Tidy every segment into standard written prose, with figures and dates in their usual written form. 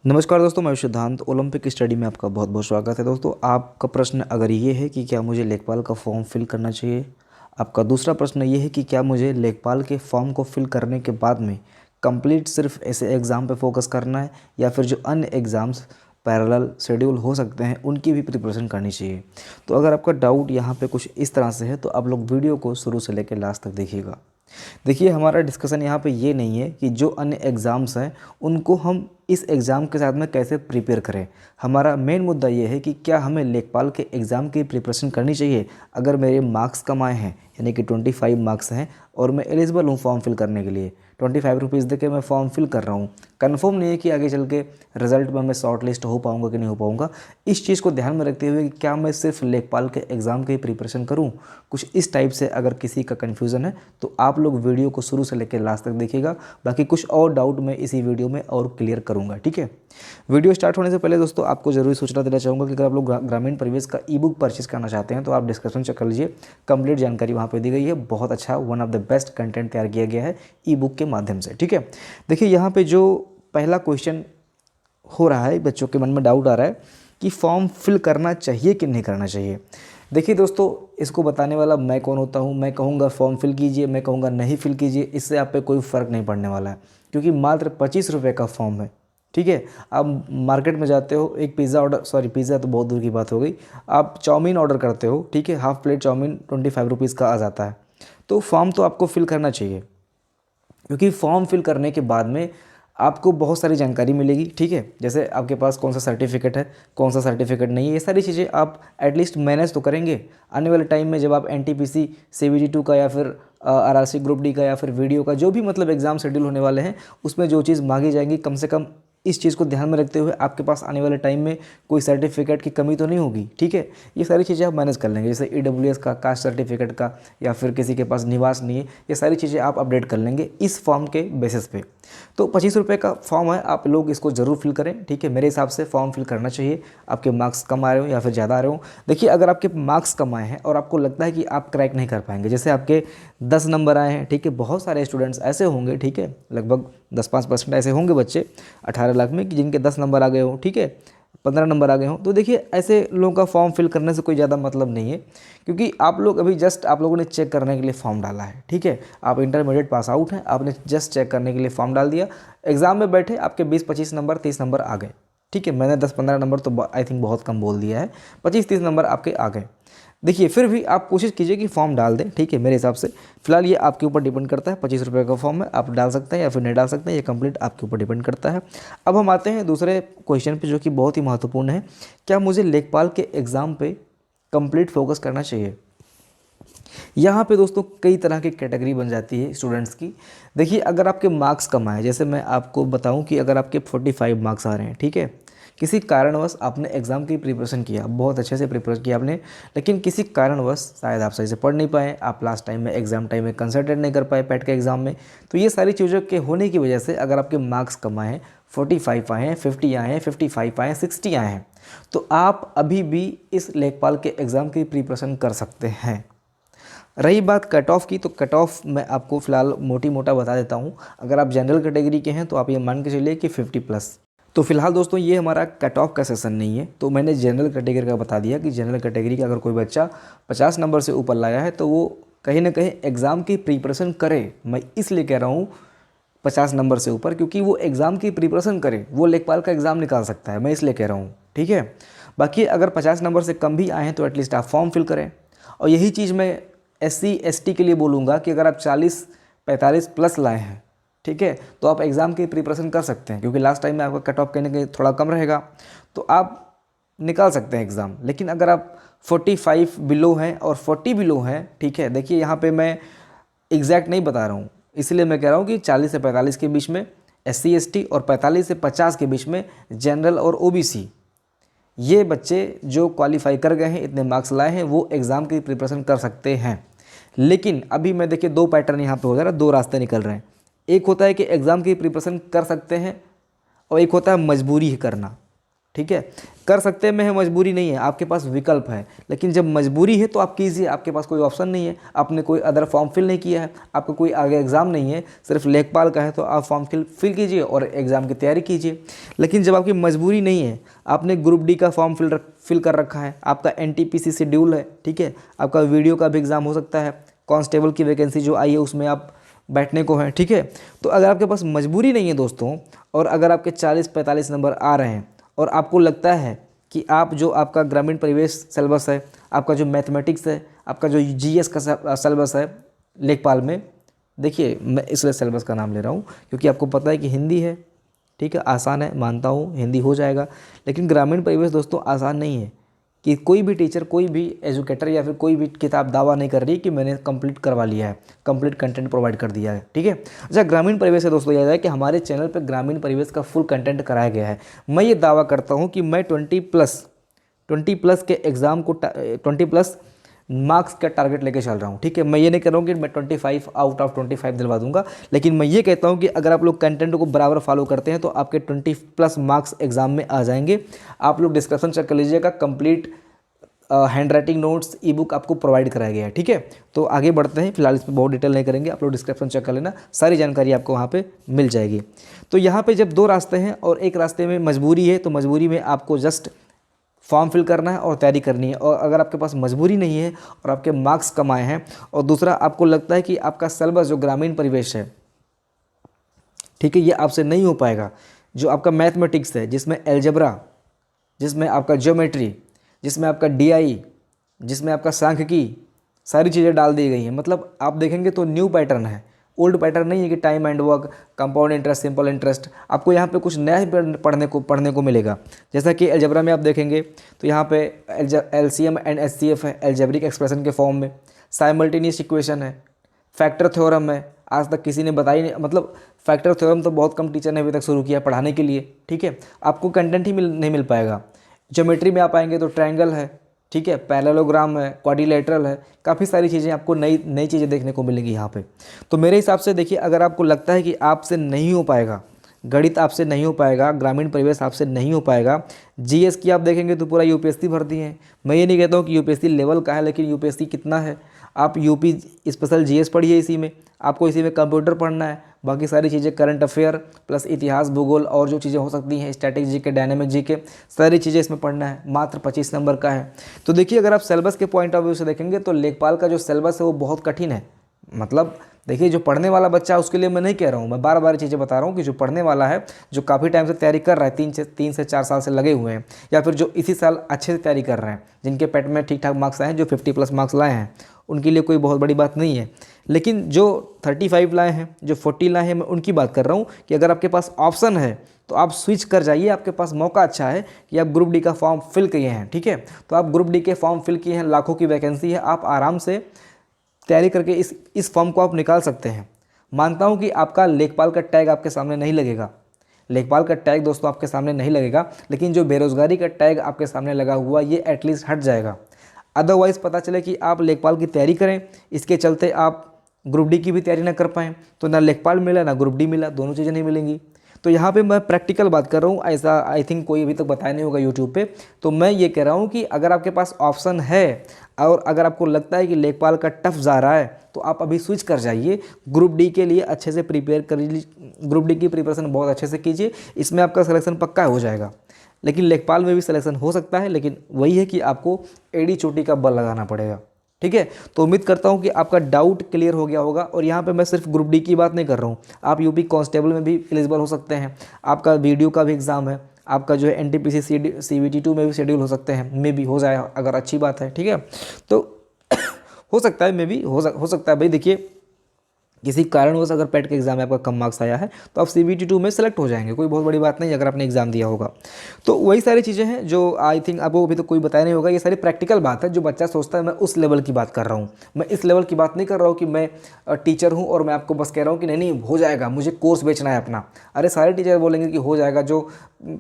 नमस्कार दोस्तों, मैं सिद्धांत ओलंपिक स्टडी में आपका बहुत बहुत स्वागत है। दोस्तों, आपका प्रश्न अगर ये है कि क्या मुझे लेखपाल का फॉर्म फिल करना चाहिए, आपका दूसरा प्रश्न ये है कि क्या मुझे लेखपाल के फॉर्म को फिल करने के बाद में कंप्लीट सिर्फ ऐसे एग्ज़ाम पे फोकस करना है या फिर जो अन्य एग्ज़ाम्स पैरेलल शेड्यूल हो सकते हैं उनकी भी प्रिपरेशन करनी चाहिए। तो अगर आपका डाउट यहाँ पे कुछ इस तरह से है तो आप लोग वीडियो को शुरू से लेकर लास्ट तक देखिएगा। देखिए, हमारा डिस्कशन यहाँ पे ये नहीं है कि जो अन्य एग्ज़ाम्स हैं उनको हम इस एग्ज़ाम के साथ में कैसे प्रिपेयर करें। हमारा मेन मुद्दा ये है कि क्या हमें लेखपाल के एग्ज़ाम की प्रिपरेशन करनी चाहिए अगर मेरे मार्क्स कम आए हैं, यानी कि 25 मार्क्स हैं और मैं एलिजिबल हूँ फॉर्म फिल करने के लिए। 25 रुपीज़ दे के मैं फॉर्म फिल कर रहा हूँ। कन्फर्म नहीं है कि आगे चल के रिज़ल्ट में मैं शॉर्ट लिस्ट हो पाऊँगा कि नहीं हो पाऊँगा। इस चीज़ को ध्यान में रखते हुए कि क्या मैं सिर्फ लेखपाल के एग्ज़ाम की प्रिपरेशन करूँ, कुछ इस टाइप से अगर किसी का कन्फ्यूज़न है तो आप लोग वीडियो को शुरू से लेकर लास्ट तक देखिएगा। बाकी कुछ और डाउट मैं इसी वीडियो में और क्लियर करूँगा, ठीक है। वीडियो स्टार्ट होने से पहले दोस्तों आपको ज़रूरी सूचना देना चाहूँगा कि अगर आप लोग ग्रामीण परिवेश का ई बुक परचेज करना चाहते हैं तो आप डिस्क्रिप्शन चेक कर लीजिए। कंप्लीट जानकारी वहाँ पे दी गई है। बहुत अच्छा, one of the best content तैयार किया गया है ई बुक के माध्यम से, ठीक है। देखिए, यहाँ पे जो पहला क्वेश्चन हो रहा है, बच्चों के मन में डाउट आ रहा है कि फॉर्म फिल करना चाहिए कि नहीं करना चाहिए। देखिए दोस्तों, इसको बताने वाला मैं कौन होता हूँ। मैं कहूँगा फॉर्म फिल कीजिए, मैं कहूँगा नहीं फिल कीजिए, इससे आप पे कोई फ़र्क नहीं पड़ने वाला है, क्योंकि मात्र 25 रुपये का फॉर्म है, ठीक है। आप मार्केट में जाते हो, एक पिज़्ज़ा तो बहुत दूर की बात हो गई, आप चाउमीन ऑर्डर करते हो, ठीक है, हाफ़ प्लेट चाउमीन 25 रुपीज़ का आ जाता है। तो फॉर्म तो आपको फिल करना चाहिए, क्योंकि फॉर्म फिल करने के बाद में आपको बहुत सारी जानकारी मिलेगी, ठीक है। जैसे आपके पास कौन सा सर्टिफिकेट है, कौन सा सर्टिफिकेट नहीं है, ये सारी चीज़ें आप एटलीस्ट मैनेज तो करेंगे। आने वाले टाइम में जब आप एनटीपीसी CBG2 का या फिर RRC ग्रुप डी का या फिर वीडियो का जो भी मतलब एग्ज़ाम शेड्यूल होने वाले हैं उसमें जो चीज़ मांगी जाएंगी, कम से कम इस चीज़ को ध्यान में रखते हुए आपके पास आने वाले टाइम में कोई सर्टिफिकेट की कमी तो नहीं होगी, ठीक है। ये सारी चीज़ें आप मैनेज कर लेंगे, जैसे EWS का, कास्ट सर्टिफिकेट का, या फिर किसी के पास निवास नहीं है, ये सारी चीज़ें आप अपडेट कर लेंगे इस फॉर्म के बेसिस पे। तो 25 रुपये का फॉर्म है, आप लोग इसको ज़रूर फिल करें, ठीक है। मेरे हिसाब से फॉर्म फिल करना चाहिए, आपके मार्क्स कम आ रहे हो या फिर ज़्यादा आ रहे हो। देखिए, अगर आपके मार्क्स कम आए हैं और आपको लगता है कि आप क्रैक नहीं कर पाएंगे, जैसे आपके 10 नंबर आए हैं, ठीक है, बहुत सारे स्टूडेंट्स ऐसे होंगे, ठीक है, लगभग 10-5% ऐसे होंगे बच्चे 18 लाख में कि जिनके 10 नंबर आ गए हो, ठीक है, 15 नंबर आ गए हों। तो देखिए, ऐसे लोगों का फॉर्म फिल करने से कोई ज़्यादा मतलब नहीं है, क्योंकि आप लोग अभी जस्ट आप लोगों ने चेक करने के लिए फॉर्म डाला है, ठीक है। आप इंटरमीडिएट पास आउट हैं, आपने जस्ट चेक करने के लिए फॉर्म डाल दिया, एग्ज़ाम में बैठे, आपके 20-25 नंबर 30 नंबर आ गए, ठीक है। मैंने 10-15 नंबर तो आई थिंक बहुत कम बोल दिया है, 25-30 नंबर आपके आ गए। देखिए, फिर भी आप कोशिश कीजिए कि फॉर्म डाल दें, ठीक है। मेरे हिसाब से फिलहाल ये आपके ऊपर डिपेंड करता है, 25 रुपये का फॉर्म है, आप डाल सकते हैं या फिर नहीं डाल सकते हैं, ये कंप्लीट आपके ऊपर डिपेंड करता है। अब हम आते हैं दूसरे क्वेश्चन पे, जो कि बहुत ही महत्वपूर्ण है। क्या मुझे लेखपाल के एग्ज़ाम पे कंप्लीट फोकस करना चाहिए? यहाँ पे दोस्तों कई तरह की कैटेगरी बन जाती है स्टूडेंट्स की। देखिए, अगर आपके मार्क्स कम आए, जैसे मैं आपको बताऊँ कि अगर आपके 45 मार्क्स आ रहे हैं, ठीक है, किसी कारणवश आपने एग्ज़ाम की प्रिपरेशन किया, बहुत अच्छे से प्रिपेयर किया आपने, लेकिन किसी कारणवश शायद आप सही से पढ़ नहीं पाए, आप लास्ट टाइम में एग्ज़ाम टाइम में कंसंट्रेट नहीं कर पाए पैट के एग्ज़ाम में, तो ये सारी चीज़ों के होने की वजह से अगर आपके मार्क्स कम आए हैं, 45 आए हैं, 50 आए हैं, 55 आए हैं, 60 आए हैं, तो आप अभी भी इस लेखपाल के एग्ज़ाम की प्रिपरेशन कर सकते हैं। रही बात कट ऑफ की, तो कट ऑफ मैं आपको फ़िलहाल मोटी मोटा बता देता हूँ। अगर आप जनरल कैटेगरी के हैं तो आप ये मान के चलिए कि 50+। तो फिलहाल दोस्तों ये हमारा कट ऑफ का सेशन नहीं है, तो मैंने जनरल कैटेगरी का बता दिया कि जनरल कैटेगरी का अगर कोई बच्चा 50 नंबर से ऊपर लाया है तो वो कहीं ना कहीं एग्ज़ाम की प्रिपरेशन करे। मैं इसलिए कह रहा हूँ 50 नंबर से ऊपर, क्योंकि वो एग्ज़ाम की प्रिपरेशन करे, वो लेखपाल का एग्ज़ाम निकाल सकता है, मैं इसलिए कह रहा हूँ, ठीक है। बाकी अगर 50 नंबर से कम भी आए हैं तो एटलीस्ट आप फॉर्म फिल करें। और यही चीज़ मैं SC ST के लिए बोलूँगा कि अगर आप 40-45+ लाए हैं, ठीक है, तो आप एग्ज़ाम की प्रिपरेशन कर सकते हैं, क्योंकि लास्ट टाइम में आपका कट ऑफ कहीं थोड़ा कम रहेगा, तो आप निकाल सकते हैं एग्ज़ाम। लेकिन अगर आप 45 बिलो हैं और 40 बिलो हैं, ठीक है, देखिए यहाँ पे मैं एग्जैक्ट नहीं बता रहा हूँ, इसलिए मैं कह रहा हूँ कि 40 से 45 के बीच में SC ST और 45 से 50 के बीच में जनरल और OBC, ये बच्चे जो क्वालिफाई कर गए हैं, इतने मार्क्स लाए हैं, वो एग्ज़ाम की प्रिपरेशन कर सकते हैं। लेकिन अभी मैं देखिए 2 पैटर्न यहाँ पे हो जा रहा है, 2 रास्ते निकल रहे हैं। एक होता है कि एग्ज़ाम की प्रिपरेशन कर सकते हैं और एक होता है मजबूरी ही करना। ठीक है। कर सकते में है, मजबूरी नहीं है, आपके पास विकल्प है। लेकिन जब मजबूरी है तो आप कीजिए, आपके पास कोई ऑप्शन नहीं है, आपने कोई अदर फॉर्म फिल नहीं किया है, आपका कोई आगे एग्ज़ाम नहीं है, सिर्फ लेखपाल का है, तो आप फॉर्म फिल कीजिए और एग्ज़ाम की तैयारी कीजिए। लेकिन जब आपकी मजबूरी नहीं है, आपने ग्रुप डी का फॉर्म फिल कर रखा है, आपका NTPC शेड्यूल है, ठीक है, आपका वीडियो का भी एग्ज़ाम हो सकता है, कांस्टेबल की वैकेंसी जो आई है उसमें आप बैठने को हैं, ठीक है। तो अगर आपके पास मजबूरी नहीं है दोस्तों, और अगर आपके 40-45 नंबर आ रहे हैं और आपको लगता है कि आप जो आपका ग्रामीण परिवेश सिलेबस है, आपका जो मैथमेटिक्स है, आपका जो GS का सिलेबस है लेखपाल में, देखिए मैं इसलिए सिलेबस का नाम ले रहा हूँ क्योंकि आपको पता है कि हिंदी है, ठीक है, आसान है, मानता हूँ हिंदी हो जाएगा। लेकिन ग्रामीण परिवेश दोस्तों आसान नहीं है कि कोई भी टीचर, कोई भी एजुकेटर या फिर कोई भी किताब दावा नहीं कर रही कि मैंने कंप्लीट करवा लिया है, कंप्लीट कंटेंट प्रोवाइड कर दिया है, ठीक है। अच्छा, ग्रामीण परिवेश है दोस्तों, याद है कि हमारे चैनल पे ग्रामीण परिवेश का फुल कंटेंट कराया गया है। मैं ये दावा करता हूँ कि मैं 20+ के एग्ज़ाम को 20+ मार्क्स का टारगेट लेके चल रहा हूँ, ठीक है। मैं ये नहीं कर रहा हूँ कि मैं 25 आउट ऑफ 25 दिलवा दूंगा, लेकिन मैं ये कहता हूँ कि अगर आप लोग कंटेंट को बराबर फॉलो करते हैं तो आपके 20+ मार्क्स एग्जाम में आ जाएंगे। आप लोग डिस्क्रिप्शन चेक कर लीजिएगा, कंप्लीट हैंड राइटिंग नोट्स ई बुक आपको प्रोवाइड कराया गया है, ठीक है। तो आगे बढ़ते हैं, फिलहाल इस पर बहुत डिटेल नहीं करेंगे, आप लोग डिस्क्रिप्शन चेक कर लेना, सारी जानकारी आपको वहाँ पे मिल जाएगी। तो यहाँ पे जब 2 रास्ते हैं और एक रास्ते में मजबूरी है, तो मजबूरी में आपको जस्ट फॉर्म फिल करना है और तैयारी करनी है। और अगर आपके पास मजबूरी नहीं है और आपके मार्क्स कम आए हैं, और दूसरा आपको लगता है कि आपका सिलेबस जो ग्रामीण परिवेश है, ठीक है, ये आपसे नहीं हो पाएगा, जो आपका मैथमेटिक्स है जिसमें एलजेब्रा, जिसमें आपका ज्योमेट्री, जिसमें आपका DI, जिसमें आपका सांख्यिकी, सारी चीज़ें डाल दी गई हैं। मतलब आप देखेंगे तो न्यू पैटर्न है, ओल्ड पैटर्न नहीं है कि time and work, compound interest, simple interest. आपको यहाँ पे कुछ नया ही पढ़ने को मिलेगा। जैसा कि एलजेब्रा में आप देखेंगे तो यहाँ पे LCM एंड HCF है, एल्जेब्रिक एक्सप्रेशन के फॉर्म में, साइमल्टेनियस इक्वेशन है, फैक्टर थ्योरम है, आज तक किसी ने बताई नहीं, मतलब फैक्टर थ्योरम तो बहुत कम टीचर ने अभी तक शुरू किया पढ़ाने के लिए, ठीक है। आपको कंटेंट ही नहीं मिल पाएगा। ज्योमेट्री में आप आएंगे तो ट्रायंगल है, ठीक है, पैरेललोग्राम है, क्वाड्रिलेटरल है, काफ़ी सारी चीज़ें आपको नई चीज़ें देखने को मिलेंगी यहाँ पे। तो मेरे हिसाब से देखिए, अगर आपको लगता है कि आपसे नहीं हो पाएगा, गणित आपसे नहीं हो पाएगा, ग्रामीण परिवेश आपसे नहीं हो पाएगा, GS की आप देखेंगे तो पूरा UPSC भर्ती है। मैं ये नहीं कहता हूँ कि UPSC लेवल का है, लेकिन UPSC कितना है, आप UP स्पेशल GS पढ़िए, इसी में आपको इसी में कंप्यूटर पढ़ना है, बाकी सारी चीज़ें करंट अफेयर प्लस इतिहास, भूगोल और जो चीज़ें हो सकती हैं, स्टैटिक GK, डायनामिक GK, सारी चीज़ें इसमें पढ़ना है। मात्र 25 नंबर का है। तो देखिए, अगर आप सिलेबस के पॉइंट ऑफ व्यू से देखेंगे तो लेखपाल का जो सिलेबस है वो बहुत कठिन है। मतलब देखिए, जो पढ़ने वाला बच्चा है उसके लिए मैं नहीं कह रहा हूँ, मैं बार बार चीज़ें बता रहा हूँ कि जो पढ़ने वाला है, जो काफ़ी टाइम से तैयारी कर रहा है, 3 से 4 साल से लगे हुए हैं, या फिर जो इसी साल अच्छे से तैयारी कर रहे हैं, जिनके पेट में ठीक ठाक मार्क्स आए हैं, जो 50+ मार्क्स लाए हैं, उनके लिए कोई बहुत बड़ी बात नहीं है। लेकिन जो 35 लाए हैं, जो 40 लाए हैं, मैं उनकी बात कर रहा हूँ कि अगर आपके पास ऑप्शन है तो आप स्विच कर जाइए। आपके पास मौका अच्छा है कि आप ग्रुप डी का फॉर्म फिल किए हैं, ठीक है, तो आप ग्रुप डी के फॉर्म फिल किए हैं, लाखों की वैकेंसी है, आप आराम से तैयारी करके इस फॉर्म को आप निकाल सकते हैं। मानता हूँ कि आपका लेखपाल का टैग आपके सामने नहीं लगेगा, लेखपाल का टैग दोस्तों आपके सामने नहीं लगेगा, लेकिन जो बेरोज़गारी का टैग आपके सामने लगा हुआ, ये एटलीस्ट हट जाएगा। अदरवाइज़ पता चले कि आप लेखपाल की तैयारी करें, इसके चलते आप ग्रुप डी की भी तैयारी ना कर पाएँ, तो ना लेखपाल मिला ना ग्रुप डी मिला, दोनों चीज़ें नहीं मिलेंगी। तो यहाँ पे मैं प्रैक्टिकल बात कर रहा हूँ, ऐसा आई थिंक कोई अभी तक बताया नहीं होगा यूट्यूब पे। तो मैं ये कह रहा हूँ कि अगर आपके पास ऑप्शन है और अगर आपको लगता है कि लेखपाल का टफ जा रहा है, तो आप अभी स्विच कर जाइए, ग्रुप डी के लिए अच्छे से प्रिपेयर कर लीजिए, ग्रुप डी की प्रिपरेशन बहुत अच्छे से कीजिए, इसमें आपका सिलेक्शन पक्का हो जाएगा। लेकिन लेखपाल में भी सिलेक्शन हो सकता है, लेकिन वही है कि आपको एड़ी चोटी का बल लगाना पड़ेगा, ठीक है। तो उम्मीद करता हूं कि आपका डाउट क्लियर हो गया होगा। और यहाँ पे मैं सिर्फ ग्रुप डी की बात नहीं कर रहा हूँ, आप यूपी कांस्टेबल में भी एलिजिबल हो सकते हैं, आपका वीडियो का भी एग्ज़ाम है, आपका जो है NTPC CBT 2 में भी शेड्यूल हो सकते हैं, मे भी हो जाए अगर अच्छी बात है, ठीक है। तो हो सकता है, मे भी हो सकता है भाई। देखिए, किसी कारणवश अगर पेट के एग्जाम में आपका कम मार्क्स आया है तो आप CBT 2 में सेलेक्ट हो जाएंगे, कोई बहुत बड़ी बात नहीं अगर आपने एग्जाम दिया होगा। तो वही सारी चीज़ें हैं जो आई थिंक आपको अभी तो कोई बताया नहीं होगा। ये सारी प्रैक्टिकल बात है, जो बच्चा सोचता है मैं उस लेवल की बात कर रहा हूँ। मैं इस लेवल की बात नहीं कर रहा हूँ कि मैं टीचर हूँ और मैं आपको बस कह रहा हूँ कि नहीं हो जाएगा, मुझे कोर्स बेचना है अपना। अरे सारे टीचर बोलेंगे कि हो जाएगा, जो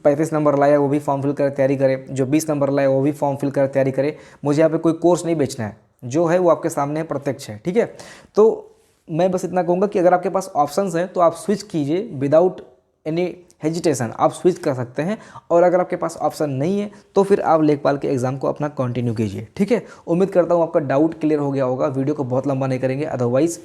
35 नंबर लाया वो भी फॉर्म फिल कर तैयारी करे, जो 20 नंबर लाया वो भी फॉर्म फिल कर तैयारी करे। मुझे यहाँ पे कोई कोर्स नहीं बेचना है, जो है वो आपके सामने प्रत्यक्ष है, ठीक है। तो मैं बस इतना कहूँगा कि अगर आपके पास ऑप्शंस हैं तो आप स्विच कीजिए विदाउट एनी हेजिटेशन आप स्विच कर सकते हैं। और अगर आपके पास ऑप्शन नहीं है तो फिर आप लेखपाल के एग्ज़ाम को अपना कंटिन्यू कीजिए। ठीक है, उम्मीद करता हूँ आपका डाउट क्लियर हो गया होगा। वीडियो को बहुत लंबा नहीं करेंगे, अदरवाइज़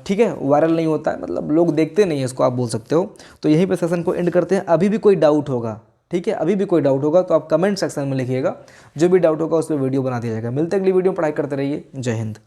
ठीक है वायरल नहीं होता है, मतलब लोग देखते नहीं है इसको, आप बोल सकते हो। तो यहीं पे सेशन को एंड करते हैं। अभी भी कोई डाउट होगा, ठीक है, अभी भी कोई डाउट होगा तो आप कमेंट सेक्शन में लिखिएगा, जो भी डाउट होगा उस पर वीडियो बना दिया जाएगा। मिलते हैं अगली वीडियो में, पढ़ाई करते रहिए। जय हिंद।